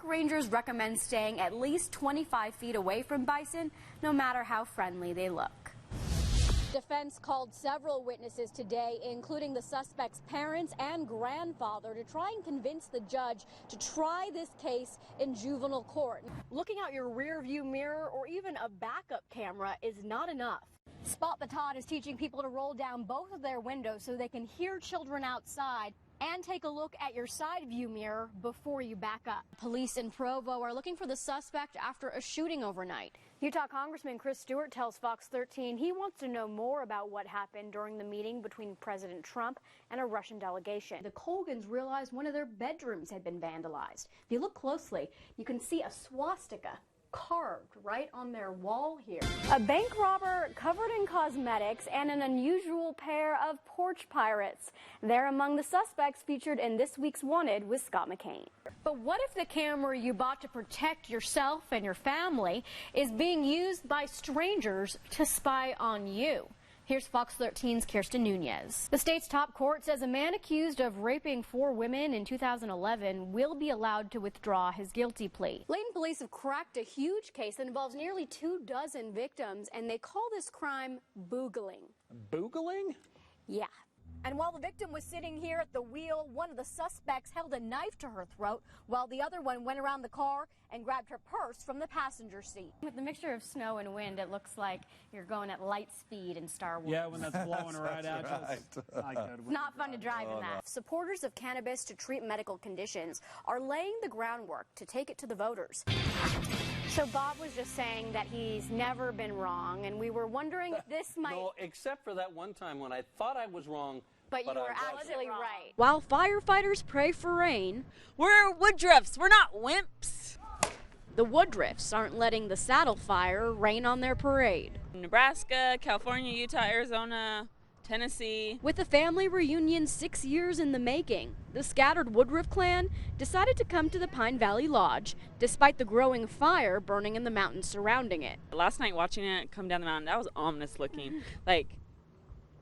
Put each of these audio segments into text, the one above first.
park rangers recommend staying at least 25 feet away from bison, no matter how friendly they look. Defense called several witnesses today, including the suspect's parents and grandfather, to try and convince the judge to try this case in juvenile court. Looking out your rear view mirror or even a backup camera is not enough. Spot the Todd is teaching people to roll down both of their windows so they can hear children outside and take a look at your side view mirror before you back up. Police in Provo are looking for the suspect after a shooting overnight. Utah Congressman Chris Stewart tells Fox 13 he wants to know more about what happened during the meeting between President Trump and a Russian delegation. The Colgans realized one of their bedrooms had been vandalized. If you look closely, you can see a swastika carved right on their wall here. A bank robber covered in cosmetics and an unusual pair of porch pirates. They're among the suspects featured in this week's Wanted with Scott McCain. But what if the camera you bought to protect yourself and your family is being used by strangers to spy on you? Here's Fox 13's Kirsten Nunez. The state's top court says a man accused of raping 4 women in 2011 will be allowed to withdraw his guilty plea. Layton police have cracked a huge case that involves nearly 24 victims, and they call this crime boogling. Boogling? Yeah. And while the victim was sitting here at the wheel, one of the suspects held a knife to her throat while the other one went around the car and grabbed her purse from the passenger seat. With the mixture of snow and wind, it looks like you're going at light speed in Star Wars. Yeah, when that's blowing right at you. It's not fun to drive in that. Supporters of cannabis to treat medical conditions are laying the groundwork to take it to the voters. So Bob was just saying that he's never been wrong, and we were wondering if this might... No, except for that one time when I thought I was wrong. But you were absolutely right. While firefighters pray for rain, we're Woodruffs, we're not wimps. The Woodruffs aren't letting the saddle fire rain on their parade. Nebraska, California, Utah, Arizona, Tennessee. With a family reunion 6 years in the making, the scattered Woodruff clan decided to come to the Pine Valley Lodge, despite the growing fire burning in the mountains surrounding it. Last night watching it come down the mountain, that was ominous looking. Like,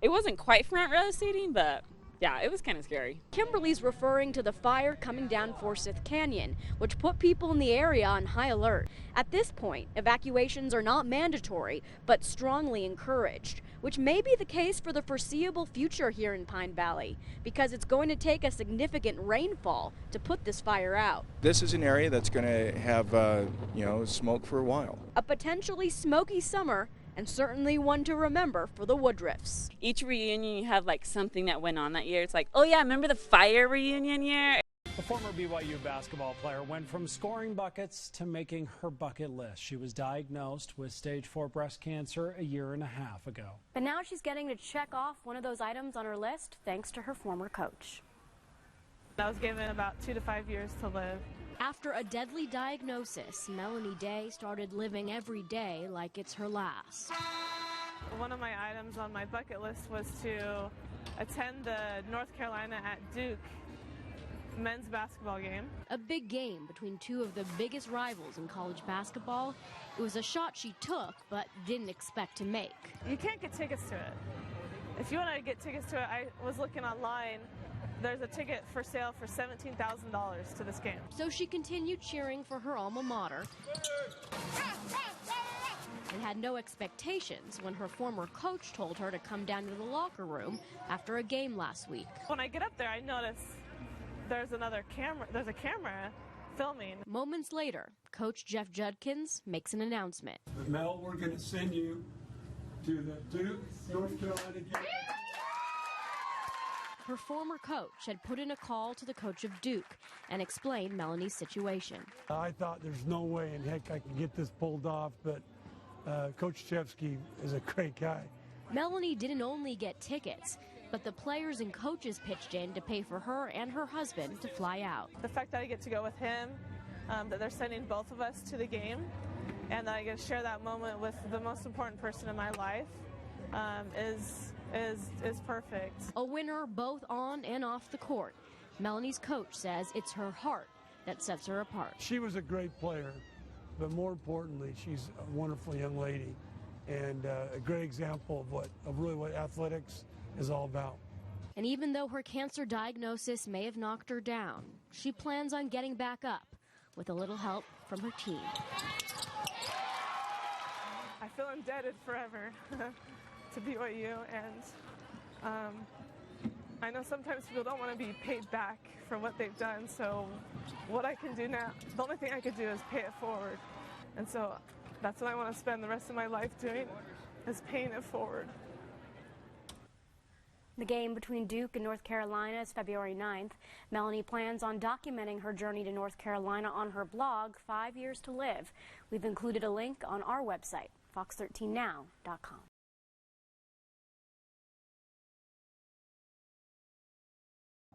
it wasn't quite front row seating, but yeah, it was kind of scary. Kimberly's referring to the fire coming down Forsyth Canyon, which put people in the area on high alert. At this point, evacuations are not mandatory, but strongly encouraged, which may be the case for the foreseeable future here in Pine Valley, because it's going to take a significant rainfall to put this fire out. This is an area that's going to have, smoke for a while. A potentially smoky summer, and certainly one to remember for the Woodruffs. Each reunion you have like something that went on that year. It's like, oh yeah, remember the fire reunion year? The former BYU basketball player went from scoring buckets to making her bucket list. She was diagnosed with stage 4 breast cancer a year and a half ago. But now she's getting to check off one of those items on her list thanks to her former coach. I was given about 2 to 5 years to live. After a deadly diagnosis, Melanie Day started living every day like it's her last. One of my items on my bucket list was to attend the North Carolina at Duke men's basketball game. A big game between two of the biggest rivals in college basketball. It was a shot she took, but didn't expect to make. You can't get tickets to it. If you want to get tickets to it, I was looking online. There's a ticket for sale for $17,000 to this game. So she continued cheering for her alma mater and had no expectations when her former coach told her to come down to the locker room after a game last week. When I get up there, I notice there's a camera filming. Moments later, Coach Jeff Judkins makes an announcement. Mel, we're going to send you to the Duke, North Carolina game. Her former coach had put in a call to the coach of Duke and explained Melanie's situation. I thought there's no way in heck I could get this pulled off, but Coach Chevsky is a great guy. Melanie didn't only get tickets, but the players and coaches pitched in to pay for her and her husband to fly out. The fact that I get to go with him, that they're sending both of us to the game, and that I get to share that moment with the most important person in my life is perfect. A winner both on and off the court. Melanie's coach says it's her heart that sets her apart. She was a great player, but more importantly, she's a wonderful young lady and a great example of really what athletics is all about. And even though her cancer diagnosis may have knocked her down, she plans on getting back up with a little help from her team. I feel indebted forever to BYU, and I know sometimes people don't want to be paid back for what they've done, so what I can do now, the only thing I could do is pay it forward. And so that's what I want to spend the rest of my life doing, is paying it forward. The game between Duke and North Carolina is February 9th. Melanie plans on documenting her journey to North Carolina on her blog, 5 Years to Live. We've included a link on our website, fox13now.com.